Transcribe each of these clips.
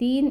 3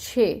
6।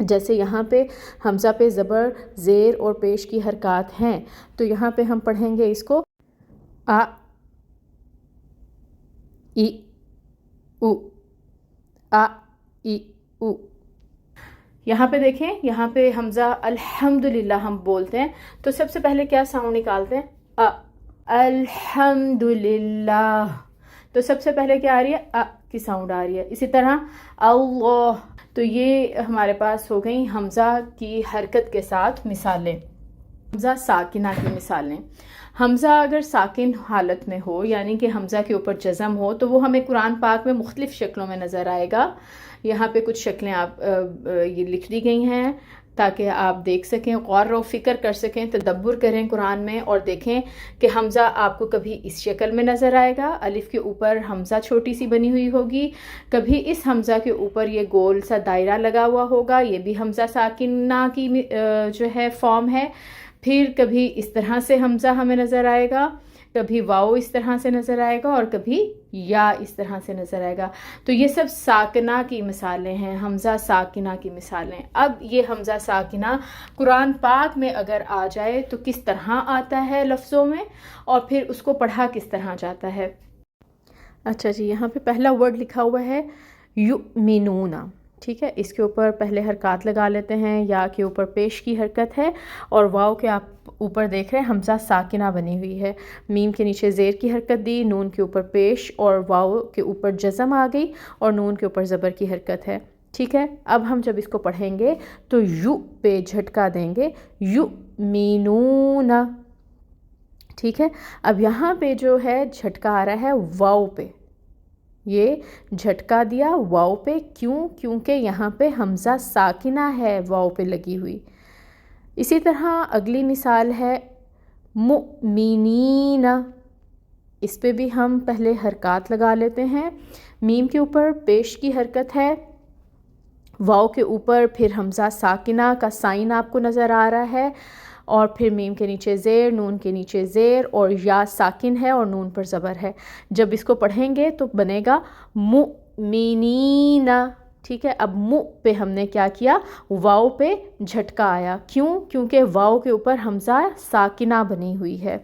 جیسے یہاں پہ حمزہ پہ زبر، زیر اور پیش کی حرکات ہیں، تو یہاں پہ ہم پڑھیں گے اس کو آ، ای، او، آ، ای، او۔ یہاں پہ دیکھیں، یہاں پہ حمزہ الحمدللہ ہم بولتے ہیں تو سب سے پہلے کیا ساؤنڈ نکالتے ہیں؟ آ، الحمدللہ، تو سب سے پہلے کیا آ رہی ہے؟ آ کی ساؤنڈ آ رہی ہے۔ اسی طرح اللہ، تو یہ ہمارے پاس ہو گئی حمزہ کی حرکت کے ساتھ مثالیں، حمزہ ساکنہ کی مثالیں۔ حمزہ اگر ساکن حالت میں ہو، یعنی کہ حمزہ کے اوپر جزم ہو، تو وہ ہمیں قرآن پاک میں مختلف شکلوں میں نظر آئے گا۔ یہاں پہ کچھ شکلیں آپ یہ لکھ دی گئی ہیں تاکہ آپ دیکھ سکیں، غور و فکر کر سکیں، تدبر کریں قرآن میں اور دیکھیں کہ حمزہ آپ کو کبھی اس شکل میں نظر آئے گا، الف کے اوپر حمزہ چھوٹی سی بنی ہوئی ہوگی، کبھی اس حمزہ کے اوپر یہ گول سا دائرہ لگا ہوا ہوگا، یہ بھی حمزہ ساکنہ کی جو ہے فارم ہے۔ پھر کبھی اس طرح سے حمزہ ہمیں نظر آئے گا، کبھی واؤ اس طرح سے نظر آئے گا، اور کبھی یا اس طرح سے نظر آئے گا۔ تو یہ سب ساکنہ کی مثالیں ہیں، حمزہ ساکنہ کی مثالیں۔ اب یہ حمزہ ساکنہ قرآن پاک میں اگر آ جائے تو کس طرح آتا ہے لفظوں میں، اور پھر اس کو پڑھا کس طرح جاتا ہے۔ اچھا جی، یہاں پہ پہلا ورڈ لکھا ہوا ہے یؤمنون، ٹھیک ہے، اس کے اوپر پہلے حرکات لگا لیتے ہیں، یا کے اوپر پیش کی حرکت ہے، اور واؤ کے آپ اوپر دیکھ رہے ہیں حمزہ ساکنہ بنی ہوئی ہے، میم کے نیچے زیر کی حرکت دی، نون کے اوپر پیش اور واؤ کے اوپر جزم آ گئی، اور نون کے اوپر زبر کی حرکت ہے، ٹھیک ہے۔ اب ہم جب اس کو پڑھیں گے تو یو پہ جھٹکا دیں گے، یؤمنون، ٹھیک ہے۔ اب یہاں پہ جو ہے جھٹکا آ رہا ہے واؤ پہ، یہ جھٹکا دیا واؤ پہ، کیوں؟ کیونکہ یہاں پہ حمزہ ساکنہ ہے واؤ پہ لگی ہوئی۔ اسی طرح اگلی مثال ہے مؤمنین، اس پہ بھی ہم پہلے حرکات لگا لیتے ہیں، میم کے اوپر پیش کی حرکت ہے، واؤ کے اوپر پھر حمزہ ساکنہ کا سائن آپ کو نظر آ رہا ہے، اور پھر میم کے نیچے زیر، نون کے نیچے زیر، اور یا ساکن ہے اور نون پر زبر ہے۔ جب اس کو پڑھیں گے تو بنے گا مؤمنین، ٹھیک ہے۔ اب مؤ پہ ہم نے کیا کیا؟ واؤ پہ جھٹکا آیا، کیوں؟ کیونکہ واؤ کے اوپر حمزہ ساکنہ بنی ہوئی ہے۔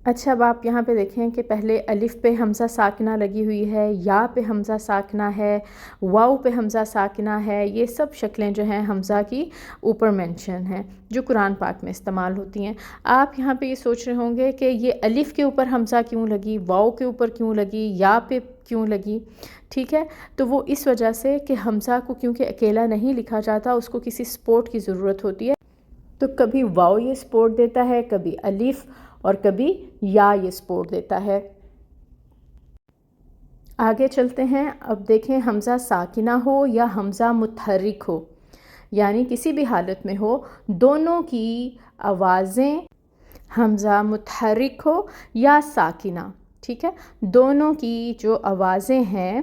اچھا، اب آپ یہاں پہ دیکھیں کہ پہلے الف پہ حمزہ ساکنہ لگی ہوئی ہے، یا پہ حمزہ ساکنہ ہے، واؤ پہ حمزہ ساکنہ ہے، یہ سب شکلیں جو ہیں حمزہ کی اوپر مینشن ہیں جو قرآن پاک میں استعمال ہوتی ہیں۔ آپ یہاں پہ یہ سوچ رہے ہوں گے کہ یہ الف کے اوپر حمزہ کیوں لگی، واؤ کے اوپر کیوں لگی، یا پہ کیوں لگی، ٹھیک ہے۔ تو وہ اس وجہ سے کہ حمزہ کو کیونکہ اکیلا نہیں لکھا جاتا، اس کو کسی سپورٹ کی ضرورت ہوتی ہے، تو کبھی واؤ یہ سپورٹ دیتا ہے، کبھی الف، اور کبھی یا یہ سپورٹ دیتا ہے۔ آگے چلتے ہیں، اب دیکھیں حمزہ ساکنہ ہو یا حمزہ متحرک ہو، یعنی کسی بھی حالت میں ہو، دونوں کی آوازیں، حمزہ متحرک ہو یا ساکنہ، ٹھیک ہے، دونوں کی جو آوازیں ہیں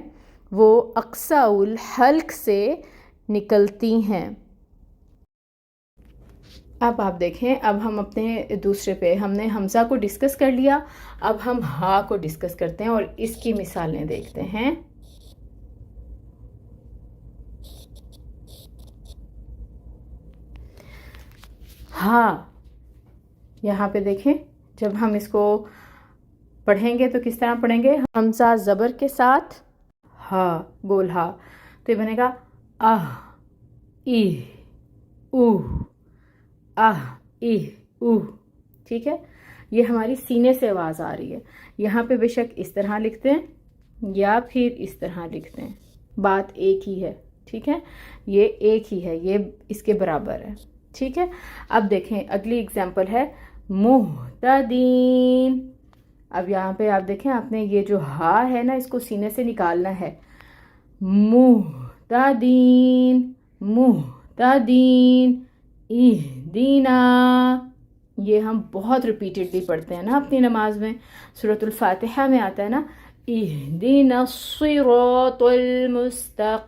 وہ اقصی الحلق سے نکلتی ہیں۔ اب آپ دیکھیں، اب ہم اپنے دوسرے پہ، ہم نے حمزہ کو ڈسکس کر لیا، اب ہم ہا کو ڈسکس کرتے ہیں اور اس کی مثالیں دیکھتے ہیں۔ ہا، یہاں پہ دیکھیں، جب ہم اس کو پڑھیں گے تو کس طرح پڑھیں گے؟ حمزہ زبر کے ساتھ ہا، گول ہا، تو یہ بنے گا آہ، ای، اوہ، آہ، ای، اوہ، ٹھیک ہے۔ یہ ہماری سینے سے آواز آ رہی ہے۔ یہاں پہ بے شک اس طرح لکھتے ہیں یا پھر اس طرح لکھتے ہیں، بات ایک ہی ہے، ٹھیک ہے، یہ ایک ہی ہے، یہ اس کے برابر ہے، ٹھیک ہے۔ اب دیکھیں اگلی اگزامپل ہے مہتدین۔ اب یہاں پہ آپ دیکھیں، آپ نے یہ جو ہا ہے نا، اس کو سینے سے نکالنا ہے، مہتدین، مہتدین، اہدینا، یہ ہم بہت ریپیٹڈلی پڑھتے ہیں نا اپنی نماز میں، سورۃ الفاتحہ میں آتا ہے نا، اہدینا الصراط المستقیم۔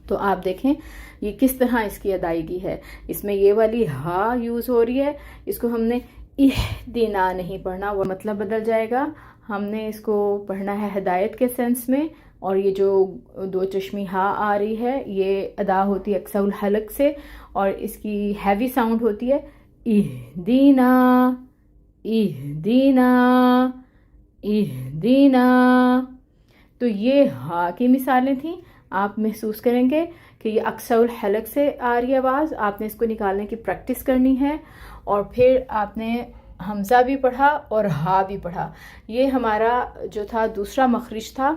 تو آپ دیکھیں یہ کس طرح اس کی ادائیگی ہے، اس میں یہ والی ہا یوز ہو رہی ہے، اس کو ہم نے اہدینا نہیں پڑھنا، وہ مطلب بدل جائے گا، ہم نے اس کو پڑھنا ہے ہدایت کے سینس میں، اور یہ جو دو چشمی ہا آ رہی ہے یہ ادا ہوتی ہے اکسر الحلق سے، اور اس کی ہیوی ساؤنڈ ہوتی ہے اہدینا اہدینا اہدینا۔ تو یہ ہا کی مثالیں تھیں۔ آپ محسوس کریں گے کہ یہ اکسر الحلق سے آ رہی آواز، آپ نے اس کو نکالنے کی پریکٹس کرنی ہے، اور پھر آپ نے حمزہ بھی پڑھا اور ہا بھی پڑھا۔ یہ ہمارا جو تھا دوسرا مخرج تھا،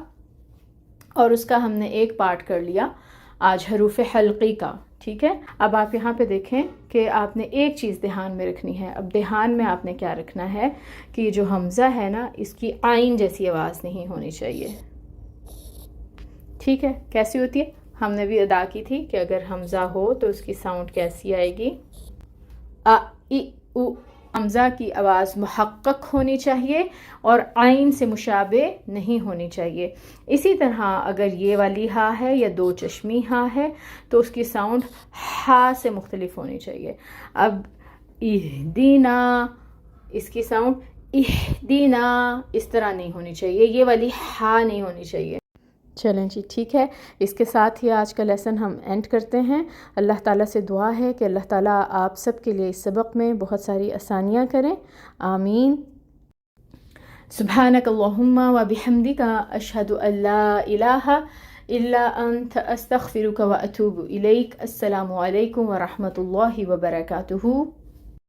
اور اس کا ہم نے ایک پارٹ کر لیا آج حروف حلقی کا، ٹھیک ہے۔ اب آپ یہاں پہ دیکھیں کہ آپ نے ایک چیز دھیان میں رکھنی ہے۔ اب دھیان میں آپ نے کیا رکھنا ہے کہ یہ جو حمزہ ہے نا، اس کی آئین جیسی آواز نہیں ہونی چاہیے، ٹھیک ہے۔ کیسی ہوتی ہے ہم نے بھی ادا کی تھی کہ اگر حمزہ ہو تو اس کی ساؤنڈ کیسی آئے گی، ا ای او۔ حمزہ کی آواز محقق ہونی چاہیے اور آئین سے مشابہ نہیں ہونی چاہیے۔ اسی طرح اگر یہ والی ہا ہے یا دو چشمی ہا ہے تو اس کی ساؤنڈ ہا سے مختلف ہونی چاہیے۔ اب اہدینا، اس کی ساؤنڈ اہدینا اس طرح نہیں ہونی چاہیے، یہ والی ہا نہیں ہونی چاہیے۔ چلیں جی ٹھیک ہے، اس کے ساتھ ہی آج کا لیسن ہم اینڈ کرتے ہیں۔ اللہ تعالیٰ سے دعا ہے کہ اللہ تعالیٰ آپ سب کے لیے اس سبق میں بہت ساری آسانیاں کریں، آمین۔ سبحانک اللہم و بحمدک اشہد ان لا الہ الا انت استغفرک و اتوب الیک۔ السلام علیکم ورحمۃ اللہ وبرکاتہ۔